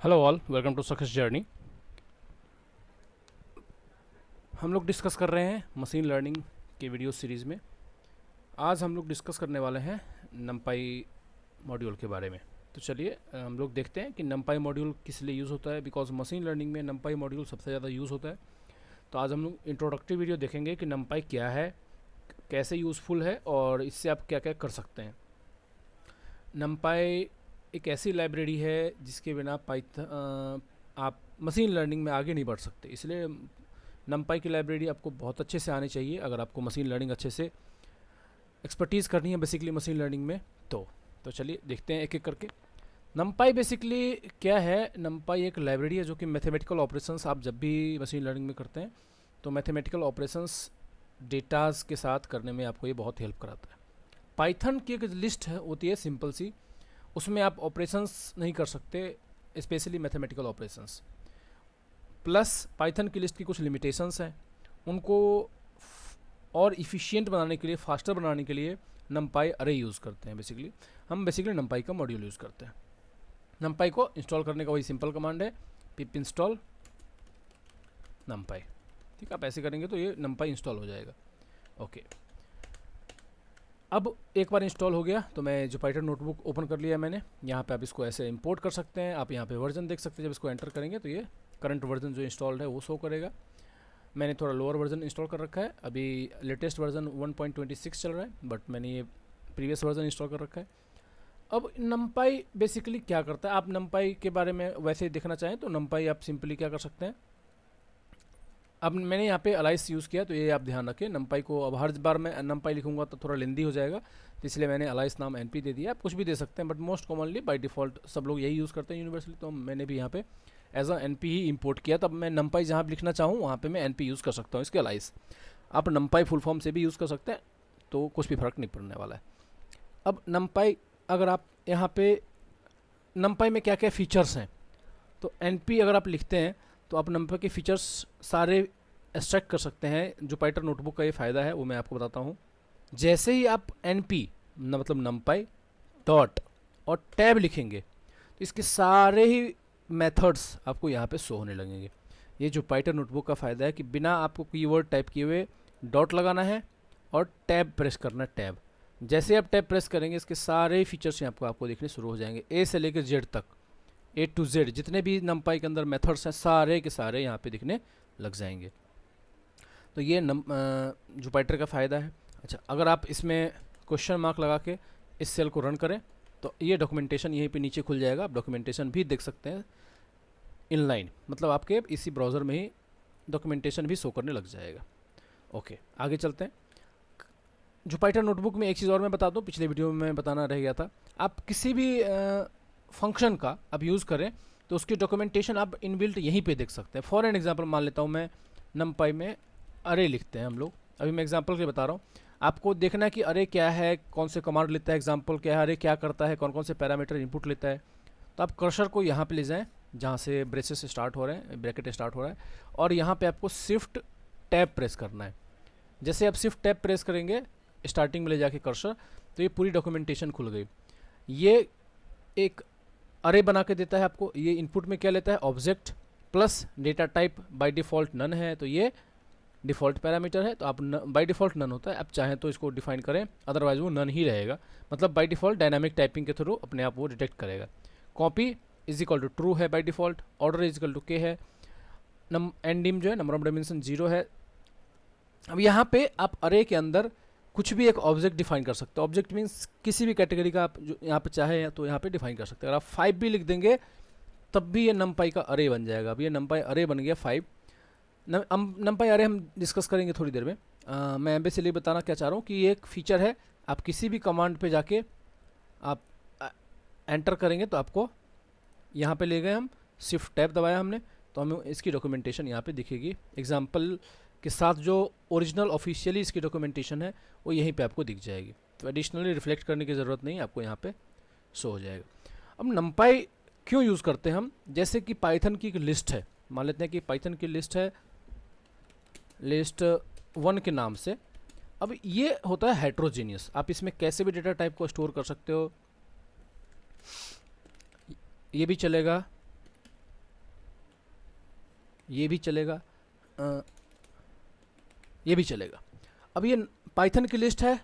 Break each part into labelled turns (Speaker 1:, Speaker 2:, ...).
Speaker 1: Hello all, welcome to success journey. हम लोग discuss कर रहे हैं मशीन लर्निंग के वीडियो सीरीज़ में। आज हम लोग डिस्कस करने वाले हैं नमपाई मॉड्यूल के बारे में। तो चलिए हम लोग देखते हैं कि नमपाई मॉड्यूल किस लिए यूज़ होता है, बिकॉज मशीन लर्निंग में नमपाई मॉड्यूल सबसे ज़्यादा यूज़ होता है। तो आज हम लोग इंट्रोडक्टरी वीडियो देखेंगे कि नमपाई क्या है, कैसे यूज़फुल है और इससे आप क्या क्या कर सकते हैं। नमपाई एक ऐसी लाइब्रेरी है जिसके बिना आप मशीन लर्निंग में आगे नहीं बढ़ सकते, इसलिए नमपाई की लाइब्रेरी आपको बहुत अच्छे से आनी चाहिए अगर आपको मशीन लर्निंग अच्छे से एक्सपर्टीज़ करनी है बेसिकली मशीन लर्निंग में। तो चलिए देखते हैं एक एक करके। नमपाई बेसिकली क्या है। नमपाई एक लाइब्रेरी है जो कि मैथमेटिकल ऑपरेशंस आप जब भी मशीन लर्निंग में करते हैं तो मैथमेटिकल ऑपरेशंस डेटाज के साथ करने में आपको ये बहुत हेल्प कराता है। पाइथन की एक लिस्ट है होती है सिंपल सी, उसमें आप ऑपरेशंस नहीं कर सकते, specially mathematical operations. Plus Python की लिस्ट की कुछ लिमिटेशंस हैं, उनको और इफ़िशियंट बनाने के लिए, फास्टर बनाने के लिए नमपाई अरे यूज़ करते हैं। हम बेसिकली नमपाई का मॉड्यूल यूज़ करते हैं। नमपाई को इंस्टॉल करने का वही सिंपल कमांड है, पिप इंस्टॉल नमपाई। ठीक, आप ऐसे करेंगे तो ये नमपाई इंस्टॉल हो जाएगा। ओके, अब एक बार इंस्टॉल हो गया तो मैं जुपिटर नोटबुक ओपन कर लिया मैंने। यहाँ पे आप इसको ऐसे इंपोर्ट कर सकते हैं। आप यहाँ पे वर्जन देख सकते हैं, जब इसको एंटर करेंगे तो ये करंट वर्जन जो इंस्टॉल्ड है वो शो करेगा। मैंने थोड़ा लोअर वर्जन इंस्टॉल कर रखा है, अभी लेटेस्ट वर्जन 1.26 चल रहा है, बट मैंने ये प्रीवियस वर्जन इंस्टॉल कर रखा है। अब नमपाई बेसिकली क्या करता है, आप नमपाई के बारे में वैसे देखना चाहें तो नमपाई आप सिंपली क्या कर सकते हैं। अब मैंने यहाँ पे अलाइस यूज़ किया तो ये आप ध्यान रखें, नमपाई को अब हर बार मैं नमपाई लिखूंगा तो थोड़ा लेंदी हो जाएगा, तो इसलिए मैंने अलाइस नाम एनपी दे दिया। आप कुछ भी दे सकते हैं, but most commonly by default सब लोग यही यूज़ करते हैं यूनिवर्सली, तो मैंने भी यहाँ पे एज अ एनपी ही इंपोर्ट किया। तब मैं नमपाई जहाँ भी लिखना चाहूँ वहाँ पे मैं एनपी यूज़ कर सकता हूँ इसके अलाइस। आप नमपाई फुल फॉर्म से भी यूज़ कर सकते हैं, तो कुछ भी फ़र्क नहीं पड़ने वाला है। अब नमपाई, अगर आप यहाँ पे नमपाई में क्या क्या फ़ीचर्स हैं, तो एनपी अगर आप लिखते हैं तो आप नमपाई के फ़ीचर्स सारे एक्सट्रैक्ट कर सकते हैं। जो पाइथन नोटबुक का ये फ़ायदा है वो मैं आपको बताता हूँ। जैसे ही आप एनपी मतलब नमपाई डॉट और टैब लिखेंगे तो इसके सारे ही मेथड्स आपको यहाँ पे शो होने लगेंगे। ये जो पाइथन नोटबुक का फ़ायदा है कि बिना आपको कीवर्ड टाइप किए हुए डॉट लगाना है और टैब प्रेस करना है, टैब। जैसे आप टैब प्रेस करेंगे इसके सारे फीचर्स यहाँ आपको देखने शुरू हो जाएंगे, ए से लेकर जेड तक, ए टू जेड जितने भी नमपाई के अंदर मेथड्स हैं सारे के सारे यहाँ पे दिखने लग जाएंगे। तो ये जुपिटर का फ़ायदा है। अच्छा, अगर आप इसमें क्वेश्चन मार्क लगा के इस सेल को रन करें तो ये डॉक्यूमेंटेशन यहीं पे नीचे खुल जाएगा। आप डॉक्यूमेंटेशन भी देख सकते हैं इनलाइन, मतलब आपके इसी ब्राउज़र में ही डॉक्यूमेंटेशन भी शो करने लग जाएगा। ओके, आगे चलते हैं। जुपिटर नोटबुक में एक चीज़ और मैं बता दूं, पिछले वीडियो में मैं बताना रह गया था। आप किसी भी फंक्शन का आप यूज़ करें तो उसकी डॉक्यूमेंटेशन आप इनबिल्ट यहीं पे देख सकते हैं। फॉर एन एग्जांपल मान लेता हूँ मैं, नमपाई में अरे लिखते हैं हम लोग, अभी मैं एग्जांपल के लिए बता रहा हूँ। आपको देखना है कि अरे क्या है, कौन से कमांड लेता है, एग्जांपल क्या है, अरे क्या करता है, कौन कौन से पैरामीटर इनपुट लेता है। तो आप कर्सर को यहाँ पे ले जाएं जहाँ से ब्रेसेस स्टार्ट हो रहे हैं, ब्रैकेट स्टार्ट हो रहा है, और यहाँ पे आपको शिफ्ट टैब प्रेस करना है। जैसे आप शिफ्ट टैब प्रेस करेंगे स्टार्टिंग में ले जाके कर्सर, तो ये पूरी डॉक्यूमेंटेशन खुल गई। ये एक अरे बना के देता है आपको। ये इनपुट में क्या लेता है, object plus data type by default none है, तो ये डिफ़ॉल्ट पैरामीटर है, तो आप बाय डिफ़ॉल्ट नन होता है। आप चाहें तो इसको डिफाइन करें, अदरवाइज वो नन ही रहेगा। मतलब बाय डिफ़ॉल्ट डायनामिक टाइपिंग के थ्रू अपने आप वो डिटेक्ट करेगा। Copy is equal to true है by default, order is equal to K है, एंडिम जो है नंबर ऑफ डायमेंशन 0 है। अब यहाँ पे आप अरे के अंदर कुछ भी एक ऑब्जेक्ट डिफाइन कर सकते हो। ऑब्जेक्ट मीन्स किसी भी कैटेगरी का आप जो यहाँ पे चाहे तो यहाँ पे डिफाइन कर सकते हैं। अगर आप 5 भी लिख देंगे तब भी ये नमपाई का अरे बन जाएगा। अब ये नमपाई अरे बन गया 5। नमपाई अरे हम डिस्कस करेंगे थोड़ी देर में। मैं बेसिकली बताना क्या चाह रहा हूँ कि ये एक फीचर है, आप किसी भी कमांड पे जाके आप एंटर करेंगे तो आपको यहाँ पे ले गए, हम शिफ्ट टैब दबाया हमने तो हमें इसकी डॉक्यूमेंटेशन यहाँ पे दिखेगी। एग्जाम्पल के साथ जो ओरिजिनल ऑफिशियली इसकी डॉक्यूमेंटेशन है वो यहीं पे आपको दिख जाएगी, तो एडिशनली रिफ्लेक्ट करने की ज़रूरत नहीं, आपको यहाँ पे शो हो जाएगा। अब नमपाई क्यों यूज़ करते हैं हम, जैसे कि पाइथन की एक लिस्ट है, मान लेते हैं कि पाइथन की लिस्ट है लिस्ट 1 के नाम से। अब ये होता है हेट्रोजीनियस, आप इसमें कैसे भी डेटा टाइप को स्टोर कर सकते हो, ये भी चलेगा ये भी चलेगा, ये भी चलेगा। अब ये पाइथन की लिस्ट है,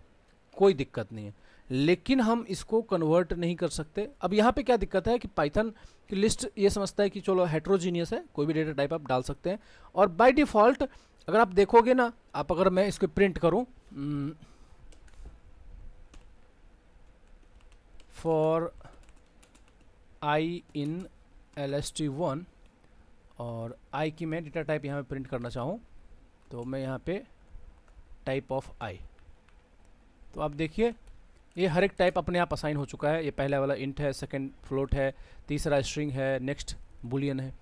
Speaker 1: कोई दिक्कत नहीं है, लेकिन हम इसको कन्वर्ट नहीं कर सकते। अब यहाँ पे क्या दिक्कत है कि पाइथन की लिस्ट ये समझता है कि चलो हेट्रोजीनियस है, कोई भी डेटा टाइप आप डाल सकते हैं, और बाय डिफ़ॉल्ट अगर आप देखोगे ना, आप अगर मैं इसको प्रिंट करूँ फॉर आई इन LST1 और आई की मैं डेटा टाइप यहाँ पे प्रिंट करना चाहूँ, तो मैं यहाँ पे टाइप ऑफ आई, तो आप देखिए ये हर एक टाइप अपने आप असाइन हो चुका है। ये पहला वाला इंट है, सेकंड फ्लोट है, तीसरा स्ट्रिंग है, नेक्स्ट बुलियन है।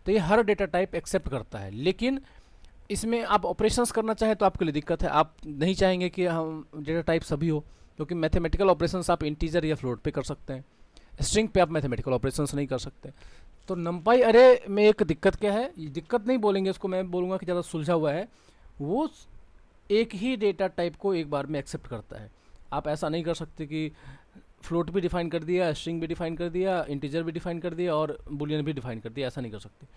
Speaker 1: तो ये हर डेटा टाइप एक्सेप्ट करता है, लेकिन इसमें आप ऑपरेशंस करना चाहें तो आपके लिए दिक्कत है। आप नहीं चाहेंगे कि हम डेटा टाइप सभी हो, क्योंकि मैथमेटिकल ऑपरेशंस आप इंटीजर या फ्लोट पे कर सकते हैं, स्ट्रिंग पे आप मैथमेटिकल ऑपरेशंस नहीं कर सकते। तो नंपाई अरे में एक दिक्कत क्या है, ये दिक्कत नहीं बोलेंगे इसको, मैं बोलूँगा कि ज़्यादा सुलझा हुआ है। वो एक ही डेटा टाइप को एक बार में एक्सेप्ट करता है। आप ऐसा नहीं कर सकते कि फ्लोट भी डिफाइन कर दिया, स्ट्रिंग भी डिफाइन कर दिया, इंटीजर भी डिफाइन कर दिया और बुलियन भी डिफाइन कर दिया, ऐसा नहीं कर सकते।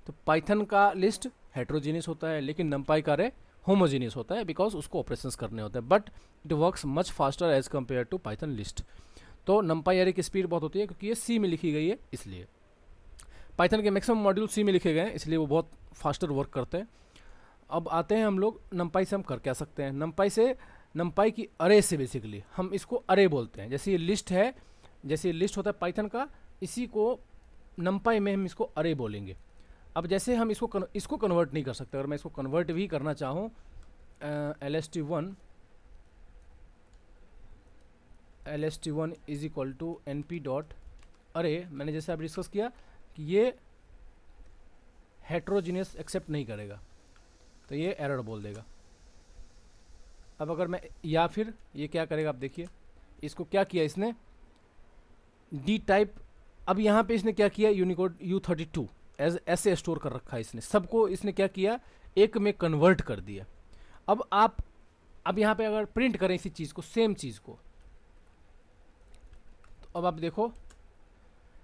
Speaker 1: तो पाइथन का लिस्ट हेट्रोजीनियस होता है, लेकिन नंपाई का अरे होमोजीनियस होता है, बिकॉज उसको ऑपरेशंस करने होते हैं, but it works much faster as compare to Python list. तो नंपाई अरे की स्पीड बहुत होती है, क्योंकि ये सी में लिखी गई है, इसलिए पाइथन के मैक्सिमम मॉड्यूल सी में लिखे गए हैं, इसलिए वो बहुत फास्टर वर्क करते हैं। अब आते हैं हम लोग नंपाई से हम कर क्या सकते हैं। नंपाई की अरे से बेसिकली हम इसको अरे बोलते हैं। जैसे ये लिस्ट है, जैसे ये लिस्ट होता है पाइथन का, इसी को नंपाई में हम इसको अरे बोलेंगे। अब जैसे हम इसको कन्वर्ट नहीं कर सकते, अगर मैं इसको कन्वर्ट भी करना चाहूँ LST1 is equal to np dot array, मैंने जैसे आप डिस्कस किया कि ये हेट्रोजीनियस एक्सेप्ट नहीं करेगा, तो ये एरर बोल देगा। अब अगर मैं, या फिर ये क्या करेगा, आप देखिए इसको क्या किया इसने, डी टाइप। अब यहाँ पे इसने क्या किया, यूनिकोड U32 एज ऐसे स्टोर कर रखा है इसने, सबको इसने क्या किया, एक में कन्वर्ट कर दिया। अब यहाँ पे अगर प्रिंट करें इसी चीज़ को, सेम चीज़ को, तो अब आप देखो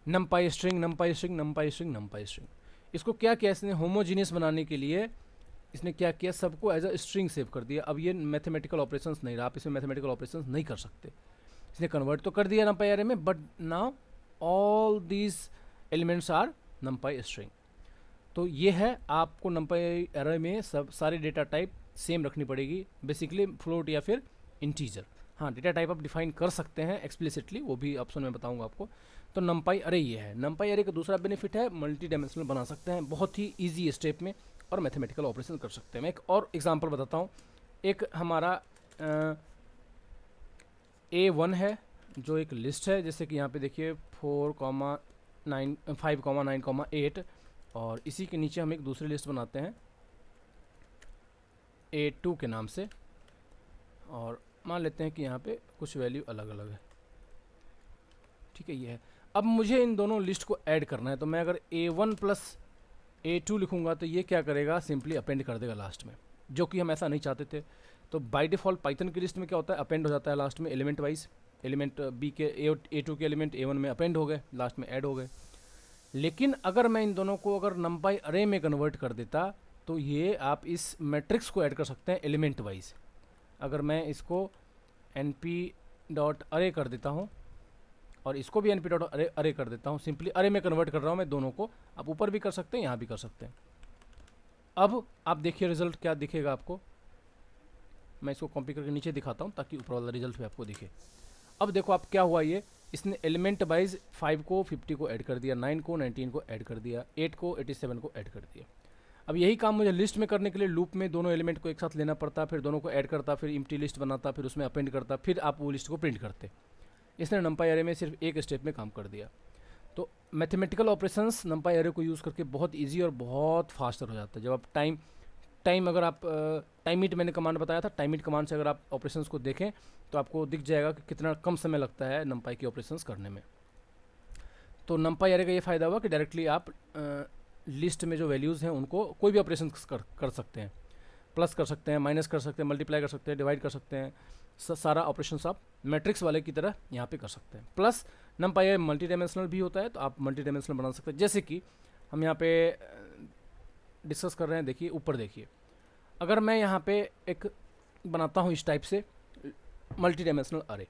Speaker 1: नंपाई स्ट्रिंग नंपाई स्ट्रिंग नंपाई स्ट्रिंग नंपाई स्ट्रिंग। इसको क्या किया इसने, होमोजीनियस बनाने के लिए इसने क्या किया, सबको एज अ स्ट्रिंग सेव कर दिया। अब ये मैथमेटिकल ऑपरेशंस नहीं रहा, आप इसमें मैथमेटिकल ऑपरेशंस नहीं कर सकते। इसने कन्वर्ट तो कर दिया नंपाई अरे में, but now all these elements are NumPy string. तो ये है, आपको नंपाई अरे में सब सारे डेटा टाइप सेम रखनी पड़ेगी, बेसिकली फ्लोट या फिर इंटीजर। हाँ, डेटा टाइप आप डिफाइन कर सकते हैं एक्सप्लिसिटली, वो भी ऑप्शन में बताऊंगा आपको। तो नंपाई अरे ये है। नंपाई अरे का दूसरा बेनिफिट है, मल्टी डायमेंशनल बना सकते हैं बहुत ही ईजी स्टेप में, और मैथमेटिकल ऑपरेशन कर सकते हैं। मैं एक और एग्जांपल बताता हूँ। एक हमारा A1 है, जो एक लिस्ट है, जैसे कि यहाँ पे देखिए 5,9,8, और इसी के नीचे हम एक दूसरी लिस्ट बनाते हैं A2 के नाम से, और मान लेते हैं कि यहाँ पे कुछ वैल्यू अलग अलग है। ठीक है, ये है। अब मुझे इन दोनों लिस्ट को ऐड करना है, तो मैं अगर A1 प्लस A2 लिखूंगा तो ये क्या करेगा, सिंपली अपेंड कर देगा लास्ट में, जो कि हम ऐसा नहीं चाहते थे। तो बाय डिफ़ॉल्ट पाइथन की लिस्ट में क्या होता है, अपेंड हो जाता है लास्ट में एलिमेंट वाइज। एलिमेंट बी के A2 के एलिमेंट A1 में अपेंड हो गए, लास्ट में ऐड हो गए। लेकिन अगर मैं इन दोनों को अगर नंपाई अरे में कन्वर्ट कर देता, तो ये आप इस मैट्रिक्स को ऐड कर सकते हैं एलिमेंट वाइज। अगर मैं इसको np डॉट अरे कर देता हूँ, और इसको भी np डॉट अरे कर देता हूँ, सिंपली अरे में कन्वर्ट कर रहा हूँ मैं दोनों को। आप ऊपर भी कर सकते हैं, यहाँ भी कर सकते हैं। अब आप देखिए रिजल्ट क्या दिखेगा आपको। मैं इसको कॉपी करके नीचे दिखाता हूँ ताकि ऊपर वाला रिजल्ट भी आपको दिखे। अब देखो आप क्या हुआ, ये इसने एलिमेंट वाइज 5 को 50 को ऐड कर दिया, 9 को 19 को ऐड कर दिया, 8 को 87 को ऐड कर दिया। अब यही काम मुझे लिस्ट में करने के लिए लूप में दोनों एलिमेंट को एक साथ लेना पड़ता, फिर दोनों को ऐड करता, फिर एम्प्टी लिस्ट बनाता, फिर उसमें अपेंड करता, फिर आप वो लिस्ट को प्रिंट करते। इसने नंपाई अरे में सिर्फ एक स्टेप में काम कर दिया। तो मैथमेटिकल ऑपरेशंस नंपाई अरे को यूज़ करके बहुत इजी और बहुत फास्टर हो जाता है। जब आप टाइम अगर आप टाइमिट मैंने कमांड बताया था, टाइमिट कमांड से अगर आप ऑपरेशंस को देखें तो आपको दिख जाएगा कि कितना कम समय लगता है नंपाई की ऑपरेशंस करने में। तो नंपाई अरे का ये फ़ायदा हुआ कि डायरेक्टली आप लिस्ट में जो वैल्यूज़ हैं उनको कोई भी ऑपरेशन कर सकते हैं, प्लस कर सकते हैं, माइनस कर सकते हैं, मल्टीप्लाई कर सकते हैं, डिवाइड कर सकते हैं, सारा ऑपरेशंस आप मैट्रिक्स वाले की तरह यहाँ पे कर सकते हैं। प्लस नंपाई अरे मल्टी डायमेंशनल भी होता है, तो आप मल्टी डायमेंशनल बना सकते हैं। जैसे कि हम यहाँ पे डिस्कस कर रहे हैं, देखिए ऊपर देखिए, अगर मैं यहाँ पे एक बनाता हूँ इस टाइप से मल्टी डायमेंशनल अरे,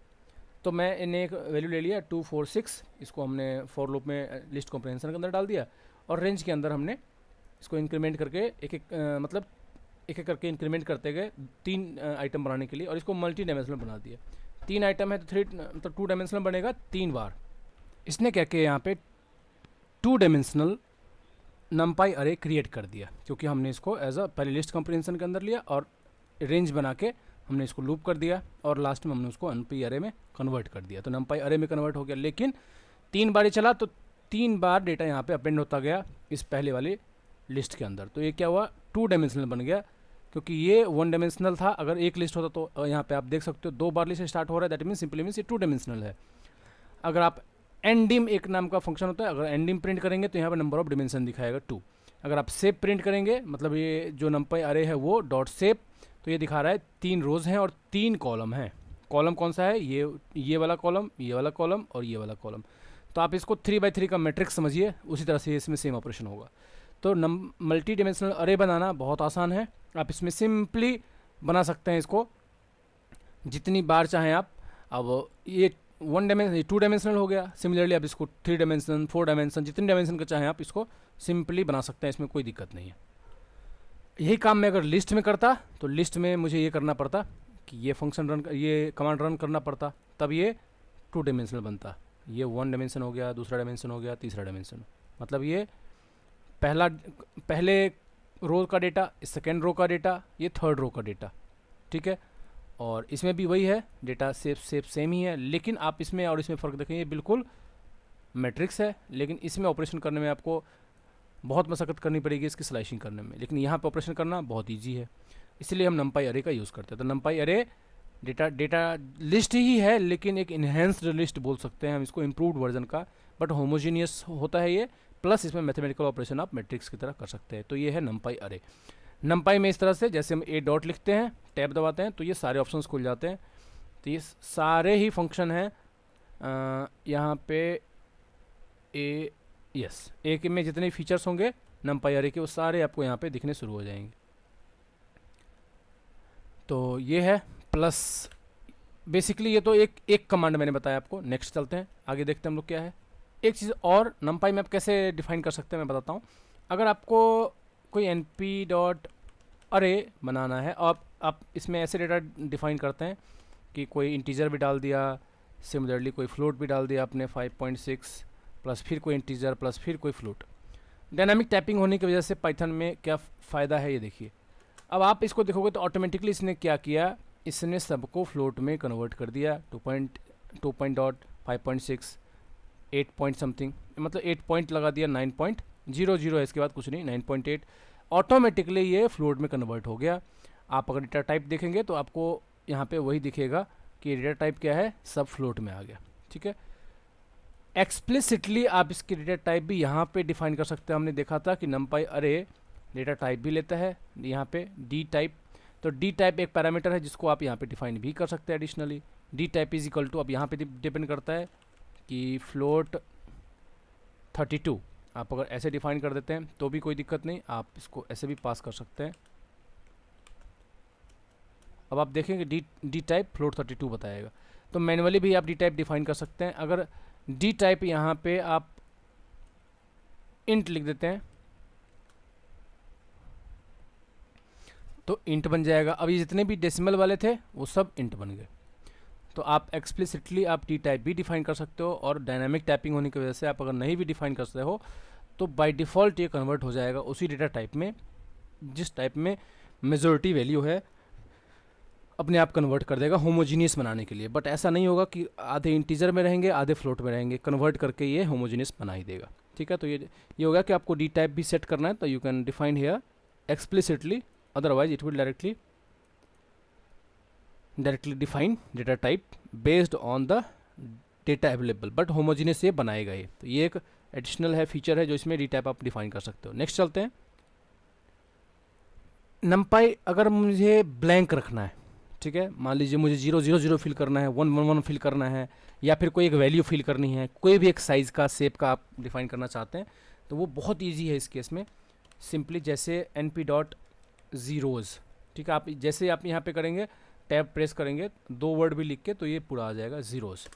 Speaker 1: तो मैं इन्हें एक वैल्यू ले लिया 2 4 6, इसको हमने फॉर लूप में लिस्ट कॉम्प्रिहेंशन के अंदर डाल दिया, और रेंज के अंदर हमने इसको इंक्रीमेंट करके एक एक मतलब एक एक करके इंक्रीमेंट करते गए 3 आइटम बनाने के लिए, और इसको मल्टी डायमेंशनल बना दिया। 3 आइटम है तो 3 मतलब 2 डायमेंशनल बनेगा 3 बार। इसने क्या किया यहाँ पे 2 डायमेंशनल नमपाई अरे क्रिएट कर दिया, क्योंकि हमने इसको एज अ पहले लिस्ट कॉम्प्रिहेंशन के अंदर लिया और रेंज बना के हमने इसको लूप कर दिया, और लास्ट में हमने उसको एनपी अरे में कन्वर्ट कर दिया, तो नमपाई अरे में कन्वर्ट हो गया। लेकिन 3 बार ही चला तो 3 बार डेटा यहाँ पे अपेंड होता गया इस पहले वाली लिस्ट के अंदर, तो ये क्या हुआ 2 डायमेंशनल बन गया, क्योंकि ये 1 डायमेंशनल था। अगर एक लिस्ट होता तो यहाँ पे आप देख सकते हो 2 बार लिस्ट स्टार्ट हो रहा है, दैट मीन सिंपली मीन्स ये 2 डायमेंशनल है। अगर आप एंडिम एक नाम का फंक्शन होता है, अगर एंडिम प्रिंट करेंगे तो यहाँ पर नंबर ऑफ डिमेंशन दिखाएगा 2। अगर आप सेप प्रिंट करेंगे, मतलब ये जो नमपाई अरे है वो डॉट सेप, तो ये दिखा रहा है 3 रोज़ हैं और 3 कॉलम हैं। कॉलम कौन सा है, ये वाला कॉलम, ये वाला कॉलम और ये वाला कॉलम। तो आप इसको 3x3 का मैट्रिक्स समझिए, उसी तरह से इसमें सेम ऑपरेशन होगा। तो मल्टी डिमेंशनल अरे बनाना बहुत आसान है, आप इसमें सिंपली बना सकते हैं इसको जितनी बार चाहें आप। अब ये 2 डायमेंशनल हो गया, सिमिलरली आप इसको 3 डायमेंशन 4 डायमेंशन जितने डायमेंशन का चाहें आप इसको सिंपली बना सकते हैं, इसमें कोई दिक्कत नहीं है। यही काम मैं अगर लिस्ट में करता तो लिस्ट में मुझे ये करना पड़ता कि ये फंक्शन ये कमांड रन करना पड़ता, तब ये 2 डायमेंशनल बनता। ये 1 डायमेंशन हो गया, दूसरा डायमेंशन हो गया, तीसरा डायमेंशन, मतलब ये पहले रो का डेटा, सेकेंड रो का डेटा, ये थर्ड रो का डेटा, ठीक है। और इसमें भी वही है, डेटा सेम ही है, लेकिन आप इसमें और इसमें फ़र्क देखें, ये बिल्कुल मैट्रिक्स है, लेकिन इसमें ऑपरेशन करने में आपको बहुत मशक्क़त करनी पड़ेगी इसकी स्लाइसिंग करने में, लेकिन यहाँ पे ऑपरेशन करना बहुत इजी है, इसलिए हम नमपाई अरे का यूज़ करते हैं। तो नमपाई अरे डेटा लिस्ट ही है, लेकिन एक इन्हेंस्ड लिस्ट बोल सकते हैं हम इसको, इम्प्रूव्ड वर्जन का, बट होमोजीनियस होता है ये, प्लस इसमें मैथमेटिकल ऑपरेशन आप मैट्रिक्स की तरह कर सकते हैं। तो ये है नमपाई अरे। नमपाई में इस तरह से जैसे हम ए डॉट लिखते हैं, टैब दबाते हैं तो ये सारे ऑप्शंस खुल जाते हैं, तो ये सारे ही फंक्शन हैं यहाँ पे एक में जितने फीचर्स होंगे नमपाई अरे के वो सारे आपको यहाँ पे दिखने शुरू हो जाएंगे। तो ये है प्लस, बेसिकली ये तो एक कमांड मैंने बताया आपको। नेक्स्ट चलते हैं, आगे देखते हैं हम लोग क्या है। एक चीज़ और, नमपाई में आप कैसे डिफाइन कर सकते हैं मैं बताता हूँ। अगर आपको कोई np डॉट अरे बनाना है, आप इसमें ऐसे डेटा डिफाइन करते हैं कि कोई इंटीजर भी डाल दिया, सिमिलरली कोई फ्लोट भी डाल दिया आपने 5.6 प्लस फिर कोई इंटीजर प्लस फिर कोई फ्लोट। डायनामिक टाइपिंग होने की वजह से पाइथन में क्या फ़ायदा है ये देखिए। अब आप इसको देखोगे तो ऑटोमेटिकली इसने क्या किया, इसने सबको फ्लोट में कन्वर्ट कर दिया। 2.5.6 8 पॉइंट समथिंग, मतलब 8 पॉइंट लगा दिया, 9.00 है इसके बाद कुछ नहीं, 9.8 ऑटोमेटिकली ये फ्लोट में कन्वर्ट हो गया। आप अगर डेटा टाइप देखेंगे तो आपको यहाँ पे वही दिखेगा कि डेटा टाइप क्या है, सब फ्लोट में आ गया, ठीक है। एक्सप्लिसिटली आप इसकी डेटा टाइप भी यहाँ पे डिफाइन कर सकते हैं। हमने देखा था कि नमपाई अरे डेटा टाइप भी लेता है, यहाँ पे डी टाइप, तो डी टाइप एक पैरामीटर है जिसको आप यहाँ पे डिफाइन भी कर सकते हैं additionally. D type is equal to, अब यहाँ पे डिपेंड करता है कि फ्लोट 32 आप अगर ऐसे डिफाइन कर देते हैं तो भी कोई दिक्कत नहीं, आप इसको ऐसे भी पास कर सकते हैं। अब आप देखेंगे डी टाइप फ्लोट 32 बताएगा, तो मैनुअली भी आप डी टाइप डिफाइन कर सकते हैं। अगर डी टाइप यहाँ पे आप इंट लिख देते हैं तो इंट बन जाएगा। अब ये जितने भी डेसिमल वाले थे वो सब इंट बन गए। तो आप एक्सप्लिसिटली आप टी टाइप भी डिफाइन कर सकते हो, और डायनामिक टाइपिंग होने की वजह से आप अगर नहीं भी डिफाइन कर सकते हो तो बाय डिफ़ॉल्ट ये कन्वर्ट हो जाएगा उसी डेटा टाइप में जिस टाइप में मेजॉरिटी वैल्यू है, अपने आप कन्वर्ट कर देगा होमोजीनियस बनाने के लिए। बट ऐसा नहीं होगा कि आधे इंटीजर में रहेंगे आधे फ्लोट में रहेंगे, कन्वर्ट करके ये होमोजीनियस बना ही देगा, ठीक है। तो ये होगा कि आपको डी टाइप भी सेट करना है, तो you can define here explicitly, otherwise it will directly define data type based on the data available, but homogeneous ये बनाएगा ये। तो ये एक एडिशनल है फीचर है जो इसमें डी टाइप आप डिफाइन कर सकते हो। नेक्स्ट चलते हैं। नमपाई अगर मुझे ब्लैंक रखना है, ठीक है, मान लीजिए मुझे 000 फिल करना है, 111 फिल करना है, या फिर कोई एक वैल्यू फिल करनी है, कोई भी एक साइज़ का शेप का आप डिफाइन करना चाहते हैं, तो वो बहुत ईजी है इस केस में। सिंपली जैसे np डॉट ज़ीरोज़, ठीक है। आप जैसे आप यहाँ पे करेंगे टैब प्रेस करेंगे 2 वर्ड भी लिख के तो ये पूरा आ जाएगा ज़ीरोज़,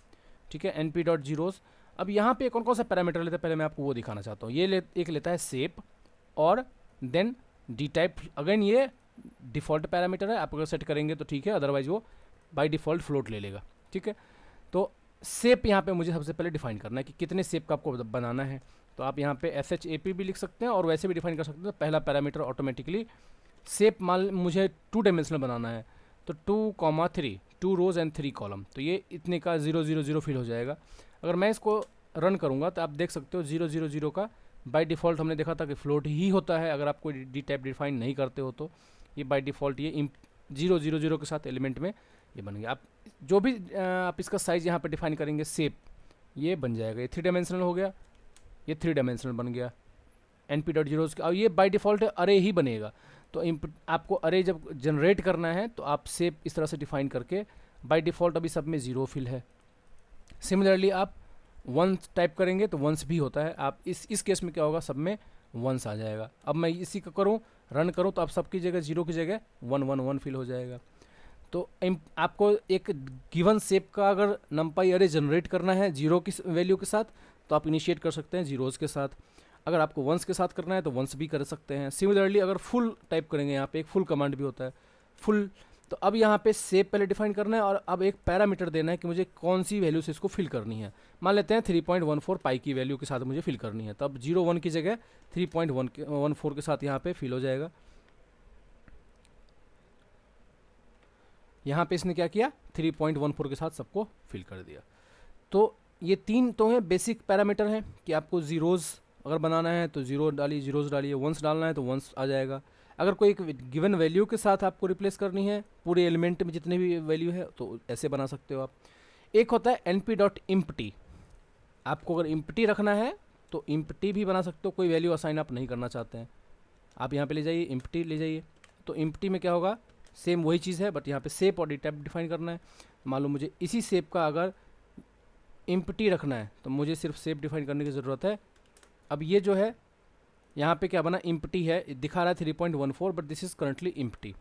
Speaker 1: ठीक है। np dot zeros. अब यहाँ पे कौन कौन सा पैरामीटर लेता है पहले मैं आपको वो दिखाना चाहता हूँ। ये एक लेता है शेप और देन डी टाइप। अगेन ये डिफ़ॉल्ट पैरामीटर है, आप अगर सेट करेंगे तो ठीक है, अदरवाइज वो बाय डिफ़ॉल्ट फ्लोट ले लेगा, ठीक है। तो शेप यहाँ पे मुझे सबसे पहले डिफाइन करना है कि कितने शेप का आपको बनाना है। तो आप यहाँ पे SHAP भी लिख सकते हैं और वैसे भी डिफाइन कर सकते हैं। तो पहला पैरामीटर ऑटोमेटिकली शेप मान मुझे 2 डायमेंशनल बनाना है तो 2,3 2 रोज एंड 3 कॉलम, तो ये इतने का 0 0 0 फिल हो जाएगा। अगर मैं इसको रन करूँगा तो आप देख सकते हो 0 0 0 का बाय डिफ़ॉल्ट हमने देखा था कि फ्लोट ही होता है। अगर आप कोई डी टाइप डिफाइन नहीं करते हो तो ये बाय डिफ़ॉल्ट ये 0 0 0 के साथ एलिमेंट में ये बन गया। आप जो भी आप इसका साइज़ यहाँ पे डिफाइन करेंगे शेप ये बन जाएगा। ये 3 डायमेंशनल हो गया, ये 3 डायमेंशनल बन गया np डॉट जीरोज़ का। और ये बाय डिफ़ॉल्ट अरे ही बनेगा। तो आपको अरे जब जनरेट करना है तो आप शेप इस तरह से डिफाइन करके, बाय डिफ़ॉल्ट अभी सब में 0 फिल है। सिमिलरली आप वंस टाइप करेंगे तो वंस भी होता है। आप इस केस में क्या होगा, सब में वंस आ जाएगा। अब मैं इसी का करूँ रन करूँ तो आप सबकी जगह 0 की जगह 1 1 1 फिल हो जाएगा। तो आपको एक गिवन शेप का अगर नंपाई अरे जनरेट करना है 0 की वैल्यू के साथ तो आप इनिशिएट कर सकते हैं ज़ीरोज़ के साथ। अगर आपको वंस के साथ करना है तो वंस भी कर सकते हैं। सिमिलरली अगर फुल टाइप करेंगे, यहाँ पे एक फुल कमांड भी होता है फुल। तो अब यहाँ पे शेप पहले डिफाइन करना है और अब एक पैरामीटर देना है कि मुझे कौन सी वैल्यू से इसको फिल करनी है। मान लेते हैं 3.14 पाई की वैल्यू के साथ मुझे फिल करनी है, तब 0 1 की जगह 3.14 के साथ यहाँ पे फिल हो जाएगा। यहाँ पे इसने क्या किया, 3.14 के साथ सबको फिल कर दिया। तो ये 3 तो हैं बेसिक पैरामीटर हैं कि आपको ज़ीरोज़ अगर बनाना है तो 0 डालिए, ज़ीरोज़ डालिए, वंस डालना है तो वंस आ जाएगा। अगर कोई एक गिवन वैल्यू के साथ आपको रिप्लेस करनी है पूरे एलिमेंट में जितने भी वैल्यू है तो ऐसे बना सकते हो आप। एक होता है np.empty। आपको अगर empty रखना है तो empty भी बना सकते हो, कोई वैल्यू असाइन आप नहीं करना चाहते हैं। आप यहाँ पे ले जाइए empty ले जाइए, तो empty में क्या होगा, सेम वही चीज़ है बट यहाँ पे शेप और टाइप डिफाइन करना है। मान लो मुझे इसी शेप का अगर empty रखना है तो मुझे सिर्फ शेप डिफाइन करने की ज़रूरत है। अब ये जो है यहाँ पे क्या बना, empty है, दिखा रहा है 3.14 but this is currently empty,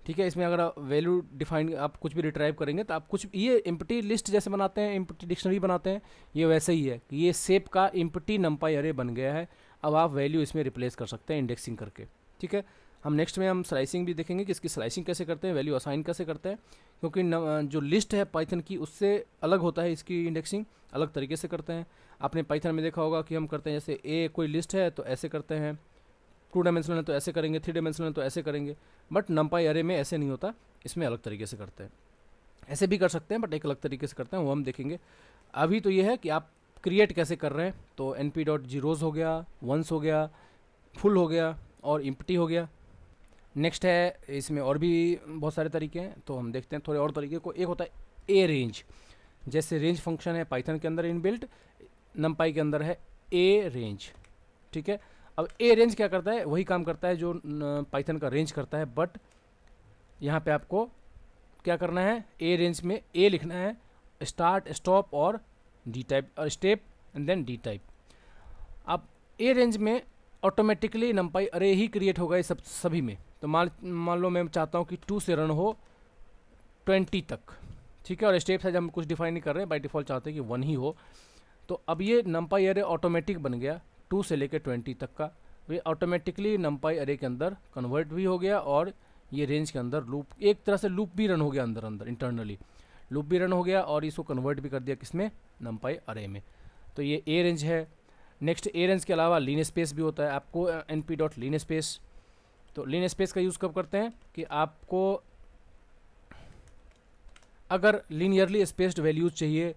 Speaker 1: ठीक है। इसमें अगर वैल्यू डिफाइन आप कुछ भी रिट्राइव करेंगे तो आप कुछ ये empty लिस्ट जैसे बनाते हैं, empty डिक्शनरी बनाते हैं, ये वैसे ही है कि ये शेप का empty numpy अरे बन गया है। अब आप वैल्यू इसमें रिप्लेस कर सकते हैं इंडेक्सिंग करके, ठीक है। हम नेक्स्ट में हम स्लाइसिंग भी देखेंगे कि इसकी स्लाइसिंग कैसे करते हैं, वैल्यू असाइन कैसे करते हैं, क्योंकि जो लिस्ट है पाइथन की उससे अलग होता है, इसकी इंडेक्सिंग अलग तरीके से करते हैं। आपने पाइथन में देखा होगा कि हम करते हैं जैसे ए कोई लिस्ट है तो ऐसे करते हैं, 2 डायमेंशनल है तो ऐसे करेंगे, 3 डायमेंशनल है तो ऐसे करेंगे, बट नंपाई अरे में ऐसे नहीं होता, इसमें अलग तरीके से करते हैं। ऐसे भी कर सकते हैं बट एक अलग तरीके से करते हैं, वो हम देखेंगे। अभी तो ये है कि आप क्रिएट कैसे कर रहे हैं। तो np.zeros हो गया, वंस हो गया, फुल हो गया और empty हो गया। नेक्स्ट है, इसमें और भी बहुत सारे तरीके हैं तो हम देखते हैं थोड़े और तरीके को। एक होता है ए रेंज, जैसे रेंज फंक्शन है पाइथन के अंदर इनबिल्ट, नंपाई के अंदर है ए रेंज, ठीक है। अब ए रेंज क्या करता है, वही काम करता है जो पाइथन का रेंज करता है, बट यहाँ पे आपको क्या करना है, ए रेंज में ए लिखना है, स्टार्ट स्टॉप और डी टाइप और step and then D type. अब ए रेंज में ऑटोमेटिकली नंपाई अरे ही क्रिएट होगा ये सभी में। तो मान लो मैं चाहता हूँ कि 2 से रन हो 20 तक, ठीक है, और स्टेप साइज हम कुछ डिफाइन नहीं कर रहे हैं, बाय डिफ़ॉल्ट चाहते हैं कि 1 ही हो। तो अब ये नंपाई अरे ऑटोमेटिक बन गया 2 से लेकर 20 तक का, ये ऑटोमेटिकली नंपाई अरे के अंदर कन्वर्ट भी हो गया और ये रेंज के अंदर लूप, एक तरह से लूप भी रन हो गया अंदर इंटरनली लूप भी रन हो गया और इसको कन्वर्ट भी कर दिया किसमें, नंपाई अरे में। तो ये ए रेंज है। नेक्स्ट ए रेंज के अलावा लीन स्पेस भी होता है आपको, np.लीन स्पेस। तो लीन स्पेस का यूज़ कब करते हैं कि आपको अगर लीनियरली स्पेस्ड वैल्यूज चाहिए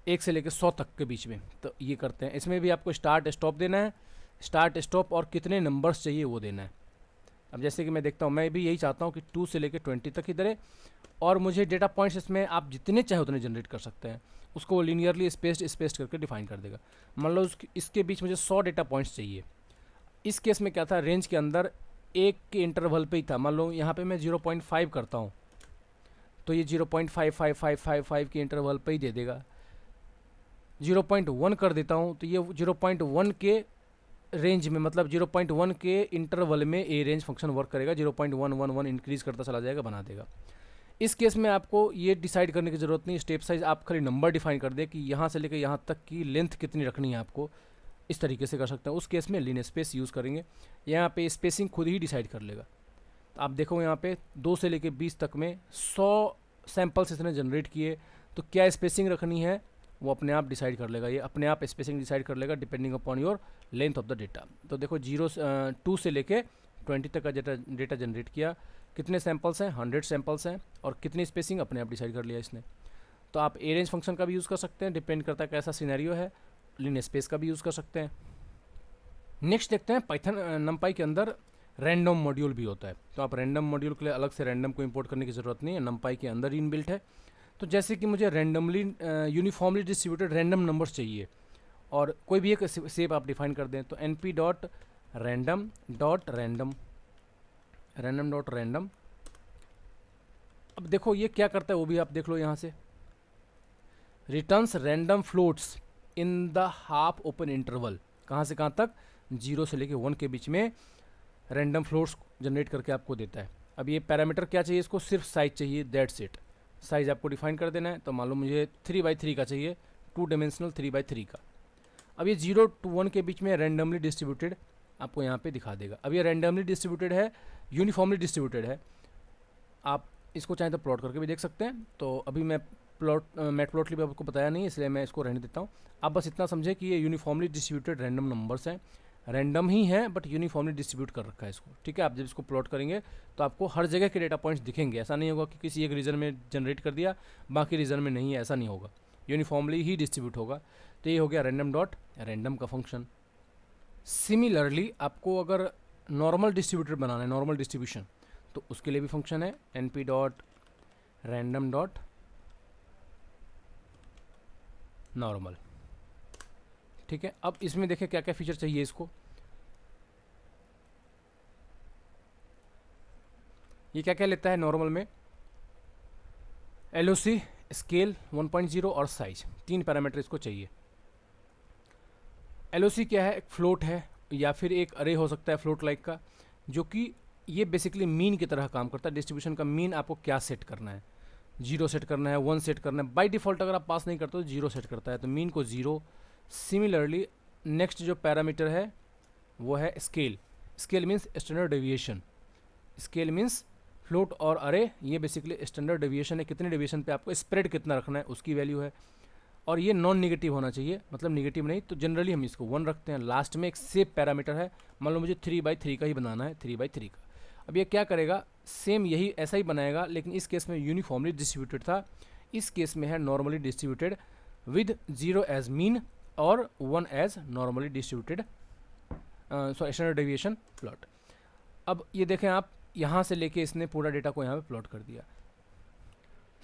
Speaker 1: 1 से लेकर 100 तक के बीच में तो ये करते हैं। इसमें भी आपको स्टार्ट स्टॉप देना है, स्टार्ट स्टॉप और कितने नंबर्स चाहिए वो देना है। अब जैसे कि मैं देखता हूँ, मैं भी यही चाहता हूँ कि 2 से लेकर 20 तक इधर है और मुझे डेटा पॉइंट्स इसमें आप जितने चाहे उतने जनरेट कर सकते हैं, उसको वो लीनियरली स्पेस्ड करके डिफाइन कर देगा। मान लो इसके बीच मुझे 100 डेटा पॉइंट्स चाहिए। इस केस में क्या था, रेंज के अंदर एक के इंटरवल पे ही था। मान लो यहाँ पे मैं 0.5 करता हूँ तो ये 0.55555 के इंटरवल पे ही दे देगा। 0.1 कर देता हूँ तो ये 0.1 के रेंज में, मतलब 0.1 के इंटरवल में ए रेंज फंक्शन वर्क करेगा, 0.111 इंक्रीज करता चला जाएगा, बना देगा। इस केस में आपको ये डिसाइड करने की ज़रूरत नहीं, स्टेप साइज आप खाली नंबर डिफाइन कर दे कि यहाँ से लेकर यहाँ तक की लेंथ कितनी रखनी है आपको, इस तरीके से कर सकते हैं। उस केस में लिन स्पेस यूज़ करेंगे, यहाँ पे स्पेसिंग खुद ही डिसाइड कर लेगा। तो आप देखो यहाँ पे 2 से लेकर 20 तक में 100 सैम्पल्स इसने जनरेट किए, तो क्या स्पेसिंग रखनी है वो अपने आप डिसाइड कर लेगा, ये अपने आप स्पेसिंग डिसाइड कर लेगा depending upon your length of the data. तो देखो 2 से लेके 20 तक का डेटा जनरेट किया, कितने सैम्पल्स हैं, 100 सैम्पल्स हैं, और कितनी स्पेसिंग अपने आप डिसाइड कर लिया इसने। तो आप ए रेंज फंक्शन का भी यूज़ कर सकते हैं, डिपेंड करता है कैसा सिनेरियो है। लिन स्पेस का भी यूज़ कर सकते हैं। नेक्स्ट देखते हैं पाइथन नमपाई के अंदर रैंडम मॉड्यूल भी होता है। तो आप रैंडम मॉड्यूल के लिए अलग से रैंडम को इंपोर्ट करने की ज़रूरत नहीं है, नमपाई के अंदर ही इनबिल्ट है। तो जैसे कि मुझे randomly uniformly distributed random numbers चाहिए, और कोई भी एक शेप आप डिफाइन कर दें, तो np dot random dot random random dot random. अब देखो ये क्या करता है वो भी आप देख लो, यहाँ से returns random floats in the half open interval. कहाँ से कहाँ तक, 0 से लेके 1 के बीच में रैंडम फ्लोट्स जनरेट करके आपको देता है। अब ये पैरामीटर क्या चाहिए, इसको सिर्फ साइज चाहिए, दैट्स इट। साइज आपको डिफाइन कर देना है। तो मान लो मुझे 3x3 का चाहिए, 2 डायमेंशनल 3x3 का। अब ये 0 to 1 के बीच में रैंडमली डिस्ट्रीब्यूटेड आपको यहाँ पे दिखा देगा। अब ये रैंडमली डिस्ट्रीब्यूटेड है, यूनिफॉर्मली डिस्ट्रीब्यूटेड है। आप इसको चाहें तो प्लॉट करके भी देख सकते हैं। तो अभी मैं मैटप्लॉटली आपको बताया नहीं, इसलिए मैं इसको रहने देता हूँ। आप बस इतना समझे कि ये यूनिफॉर्मली डिस्ट्रीब्यूटेड रैंडम नंबर्स हैं, रैंडम ही हैं बट यूनिफॉर्मली डिस्ट्रीब्यूट कर रखा है इसको, ठीक है। आप जब इसको प्लॉट करेंगे तो आपको हर जगह के डेटा पॉइंट्स दिखेंगे। ऐसा नहीं होगा कि किसी एक रीजन में जनरेट कर दिया बाकी रीजन में नहीं है, ऐसा नहीं होगा, यूनिफॉर्मली ही डिस्ट्रीब्यूट होगा। तो ये हो गया रैंडम डॉट रैंडम का फंक्शन। सिमिलरली आपको अगर नॉर्मल डिस्ट्रीब्यूटेड बनाना है, नॉर्मल डिस्ट्रीब्यूशन, तो उसके लिए भी फंक्शन है np dot random dot normal, ठीक है। अब इसमें देखें क्या क्या फीचर चाहिए इसको। ये क्या क्या लेता है नॉर्मल में, LOC, स्केल 1.0 और साइज, 3 पैरामीटर इसको चाहिए। LOC क्या है, एक फ्लोट है या फिर एक अरे हो सकता है फ्लोट लाइक का, जो कि ये बेसिकली मीन की तरह काम करता है। डिस्ट्रीब्यूशन का मीन आपको क्या सेट करना है, 0 सेट करना है, 1 सेट करना है। बाय डिफ़ॉल्ट अगर आप पास नहीं करते तो 0 सेट करता है, तो मीन को 0। सिमिलरली नेक्स्ट जो पैरामीटर है वो है scale. Scale means standard deviation. Scale means float और अरे, ये बेसिकली स्टैंडर्ड डेविएशन है, कितने डेविएशन पे आपको स्प्रेड कितना रखना है उसकी वैल्यू है। और ये नॉन निगेटिव होना चाहिए, मतलब निगेटिव नहीं, तो जनरली हम इसको 1 रखते हैं। लास्ट में एक सेप पैरामीटर है, मान लो मुझे 3x3 का ही बनाना है, 3x3 का। अब ये क्या करेगा, सेम यही ऐसा ही बनाएगा, लेकिन इस केस में यूनिफॉर्मली डिस्ट्रीब्यूटेड था, इस केस में है normally distributed with 0 as mean और 1 as normally distributed standard deviation plot. अब ये देखें आप, यहाँ से लेके इसने पूरा डेटा को यहाँ पे प्लॉट कर दिया।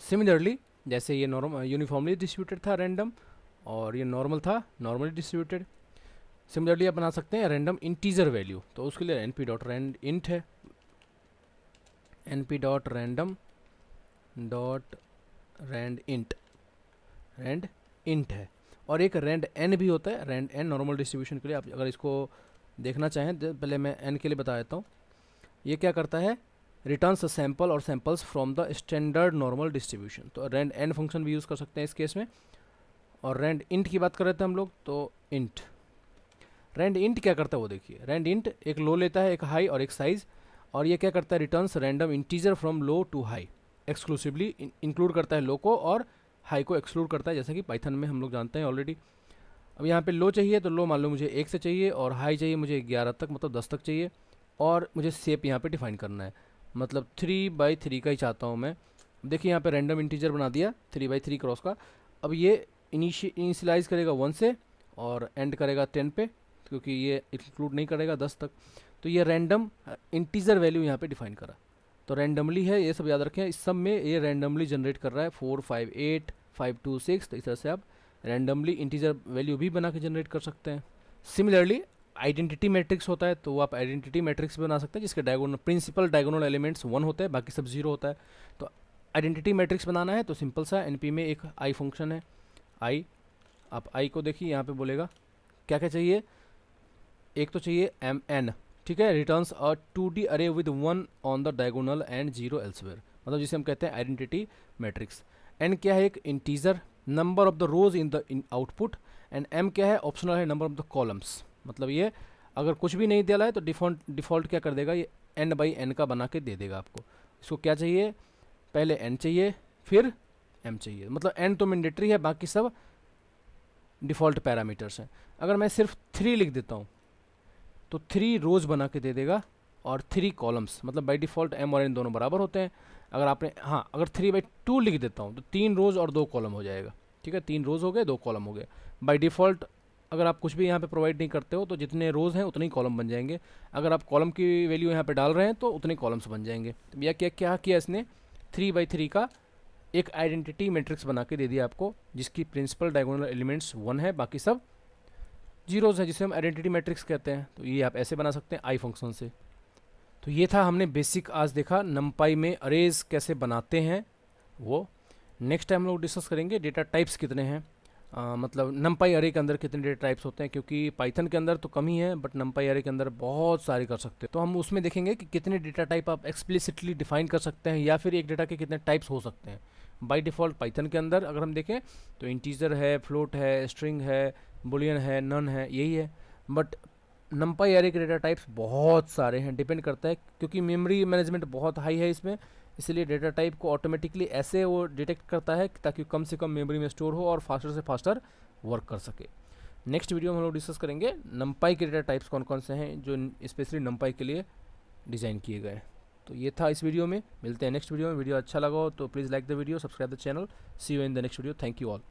Speaker 1: सिमिलरली जैसे ये यूनिफॉर्मली डिस्ट्रीब्यूटेड था रैंडम, और ये नॉर्मल था नॉर्मली डिस्ट्रीब्यूटेड। सिमिलरली आप बना सकते हैं रैंडम इंटीजर वैल्यू, तो उसके लिए np डॉट रैंड इंट है, np dot random dot rand int है। और एक रैंड n भी होता है, रैंड n नॉर्मल डिस्ट्रीब्यूशन के लिए। आप अगर इसको देखना चाहें तो पहले मैं n के लिए बता देता हूँ। ये क्या करता है, रिटर्न्स अ सैम्पल और samples from the standard normal distribution. तो रैंड n फंक्शन भी यूज़ कर सकते हैं इस केस में। और रैंड इंट की बात कर रहे थे हम लोग, तो इंट, रैंड इंट क्या करता है वो देखिए। रैंड इंट एक लो लेता है, एक हाई और एक साइज़, और ये क्या करता है, returns random integer from low to high, exclusively include करता है लो को और हाई को एक्सक्लूड करता है, जैसा कि पाइथन में हम लोग जानते हैं ऑलरेडी। अब यहाँ पे लो चाहिए तो लो मान लो मुझे 1 से चाहिए, और हाई चाहिए मुझे 11 तक, मतलब 10 तक चाहिए। और मुझे शेप यहाँ पे डिफाइन करना है, मतलब 3x3 का ही चाहता हूँ मैं। देखिए यहाँ पे रैंडम इंटीजर बना दिया 3x3 क्रॉस का। अब ये इनिशियलाइज करेगा 1 से और एंड करेगा 10 पे, क्योंकि ये इंक्लूड नहीं करेगा 10 तक। तो ये रैंडम इंटीजर वैल्यू यहाँ पे डिफाइन करा, तो रैंडमली है, ये सब याद रखें। इस सब में ये रैंडमली जनरेट कर रहा है 4 5 8 5 2 6। तो इस तरह से आप रैंडमली इंटीजर वैल्यू भी बना के जनरेट कर सकते हैं। सिमिलरली आइडेंटिटी मैट्रिक्स होता है, तो आप आइडेंटिटी मैट्रिक्स बना सकते हैं जिसके डायगोनल प्रिंसिपल डायगोनल एलिमेंट्स 1 होते हैं, बाकी सब 0 होता है। तो आइडेंटिटी मैट्रिक्स बनाना है तो सिंपल सा np में एक आई फंक्शन है, आई। आप आई को देखिए यहाँ पे बोलेगा क्या क्या चाहिए, एक तो चाहिए एम एन, ठीक है, रिटर्न्स अ 2D अरे with 1 on the diagonal and 0 elsewhere, मतलब जिसे हम कहते हैं आइडेंटिटी मैट्रिक्स। एन क्या है, एक integer, number of the rows in the output, and M क्या है, ऑप्शनल है, नंबर ऑफ द कॉलम्स। मतलब ये अगर कुछ भी नहीं दिया है तो डिफ़ॉल्ट क्या कर देगा, ये एन बाई एन का बना के दे देगा आपको। इसको क्या चाहिए, पहले एन चाहिए फिर एम चाहिए, मतलब एन तो मैंडेटरी है, बाकी सब डिफ़ॉल्ट पैरामीटर्स हैं। अगर मैं सिर्फ 3 लिख देता हूँ तो 3 रोज बना के दे देगा और 3 कॉलम्स, मतलब बाई डिफ़ॉल्ट एम और एन दोनों बराबर होते हैं। अगर आपने अगर 3/2 लिख देता हूँ तो 3 रोज और 2 कॉलम हो जाएगा, ठीक है, 3 रोज हो गए 2 कॉलम हो गए। बाई डिफ़ॉल्ट अगर आप कुछ भी यहाँ पे प्रोवाइड नहीं करते हो तो जितने रोज हैं उतने ही कॉलम बन जाएंगे, अगर आप कॉलम की वैल्यू यहाँ पे डाल रहे हैं तो उतने कॉलम्स बन जाएंगे। तो यह क्या किया इसने, 3/3 का एक आइडेंटिटी मैट्रिक्स बना के दे दिया आपको, जिसकी प्रिंसिपल डायगोनल एलिमेंट्स 1 है, बाकी सब जीरोज़ है, जिसे हम आइडेंटिटी मैट्रिक्स कहते हैं। तो ये आप ऐसे बना सकते हैं आई फंक्शन से। तो ये था, हमने बेसिक आज देखा नमपाई में अरेज कैसे बनाते हैं वो। नेक्स्ट टाइम हम लोग डिस्कस करेंगे डेटा टाइप्स कितने हैं, मतलब नमपाई अरे के अंदर कितने डेटा टाइप्स होते हैं, क्योंकि पाइथन के अंदर तो कम ही है बट नमपाई अरे के अंदर बहुत सारे कर सकते हैं। तो हम उसमें देखेंगे कि कितने डेटा टाइप आप एक्सप्लिसिटली डिफाइन कर सकते हैं, या फिर एक डेटा के कितने टाइप्स हो सकते हैं। बाय डिफ़ॉल्ट पाइथन के अंदर अगर हम देखें तो इंटीजर है, फ्लोट है, स्ट्रिंग है, बुलियन है, नन है, यही है। बट नमपाई अरे के डेटा टाइप्स बहुत सारे हैं, डिपेंड करता है, क्योंकि मेमोरी मैनेजमेंट बहुत हाई है इसमें, इसलिए डेटा टाइप को ऑटोमेटिकली ऐसे वो डिटेक्ट करता है ताकि कम से कम मेमोरी में स्टोर हो और फास्टर से फास्टर वर्क कर सके। नेक्स्ट वीडियो में हम लोग डिस्कस करेंगे नमपाई के डेटा टाइप्स कौन कौन से हैं जो स्पेशली नमपाई के लिए डिज़ाइन किए गए हैं। तो ये था इस वीडियो में, मिलते हैं नेक्स्ट वीडियो में। वीडियो अच्छा लगा हो तो please like the video, subscribe the channel, see you in the next video, thank you all.